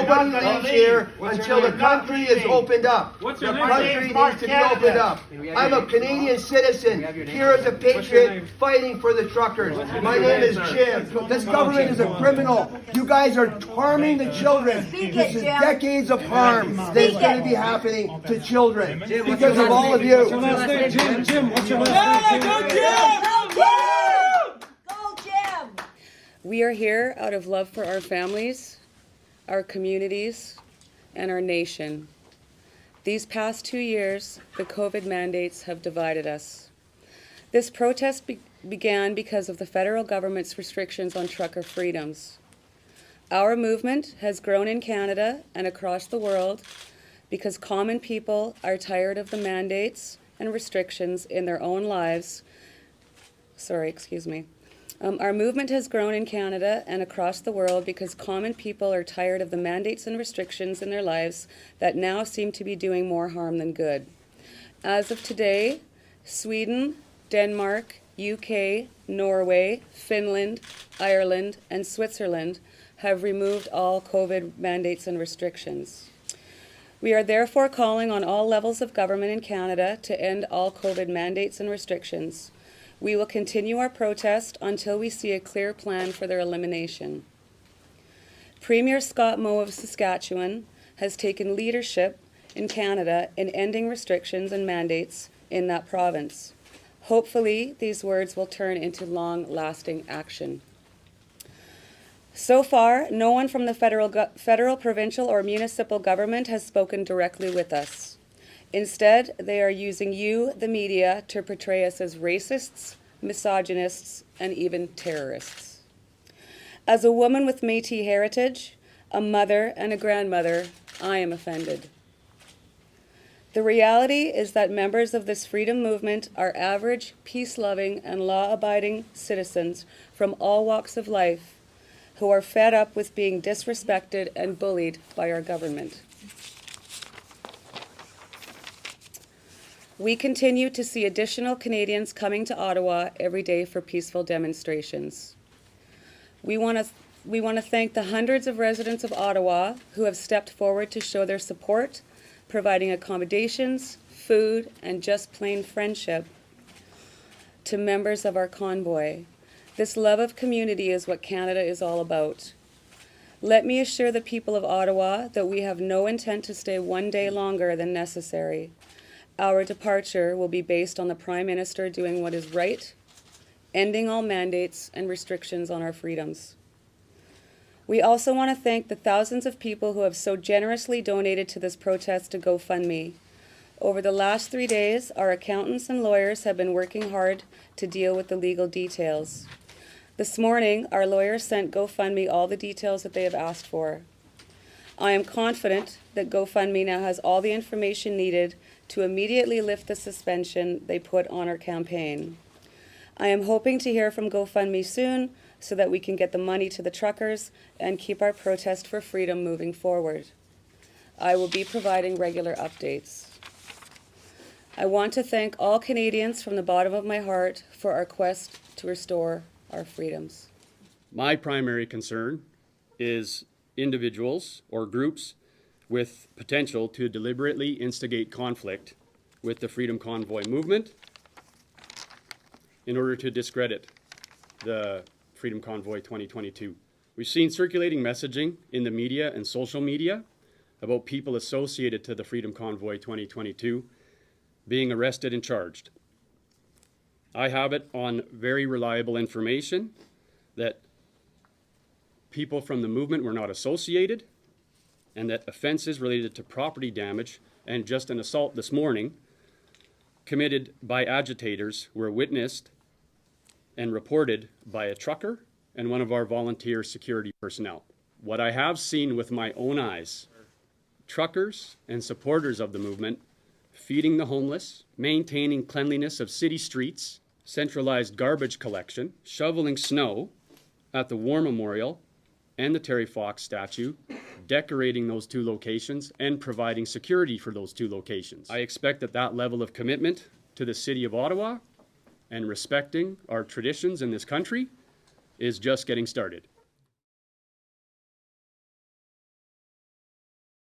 nobody leaves here until the country is opened up. The country needs to be opened up. I'm a Canadian citizen, here as a patriot, fighting for the truckers. My name is Jim. This government is a criminal. You guys are harming the children. This is decades of harm that's going to be happening to children because of all of you. What's your last name? Jim, what's your last name? Go Jim! Go Jim! We are here out of love for our families, our communities, and our nation. These past 2 years, the COVID mandates have divided us. This protest began because of the federal government's restrictions on trucker freedoms. Our movement has grown in Canada and across the world because common people are tired of the mandates and restrictions in their own lives. Our movement has grown in Canada and across the world because common people are tired of the mandates and restrictions in their lives that now seem to be doing more harm than good. As of today, Sweden, Denmark, UK, Norway, Finland, Ireland, and Switzerland have removed all COVID mandates and restrictions. We are therefore calling on all levels of government in Canada to end all COVID mandates and restrictions. We will continue our protest until we see a clear plan for their elimination. Premier Scott Moe of Saskatchewan has taken leadership in Canada in ending restrictions and mandates in that province. Hopefully, these words will turn into long-lasting action. So far, no one from the federal, provincial, or municipal government has spoken directly with us. Instead, they are using you, the media, to portray us as racists, misogynists, and even terrorists. As a woman with Métis heritage, a mother and a grandmother, I am offended. The reality is that members of this freedom movement are average, peace-loving, and law-abiding citizens from all walks of life who are fed up with being disrespected and bullied by our government. We continue to see additional Canadians coming to Ottawa every day for peaceful demonstrations. We want to thank the hundreds of residents of Ottawa who have stepped forward to show their support, providing accommodations, food, and just plain friendship to members of our convoy. This love of community is what Canada is all about. Let me assure the people of Ottawa that we have no intent to stay one day longer than necessary. Our departure will be based on the Prime Minister doing what is right, ending all mandates and restrictions on our freedoms. We also want to thank the thousands of people who have so generously donated to this protest to GoFundMe. Over the last 3 days, our accountants and lawyers have been working hard to deal with the legal details. This morning, our lawyers sent GoFundMe all the details that they have asked for. I am confident that GoFundMe now has all the information needed to immediately lift the suspension they put on our campaign. I am hoping to hear from GoFundMe soon so that we can get the money to the truckers and keep our protest for freedom moving forward. I will be providing regular updates. I want to thank all Canadians from the bottom of my heart for our quest to restore our freedoms. My primary concern is individuals or groups with potential to deliberately instigate conflict with the Freedom Convoy movement in order to discredit the Freedom Convoy 2022. We've seen circulating messaging in the media and social media about people associated to the Freedom Convoy 2022 being arrested and charged. I have it on very reliable information that people from the movement were not associated and that offenses related to property damage and just an assault this morning committed by agitators were witnessed and reported by a trucker and one of our volunteer security personnel. What I have seen with my own eyes, truckers and supporters of the movement feeding the homeless, maintaining cleanliness of city streets, centralized garbage collection, shoveling snow at the War Memorial and the Terry Fox statue, decorating those two locations and providing security for those two locations. I expect that that level of commitment to the City of Ottawa and respecting our traditions in this country is just getting started.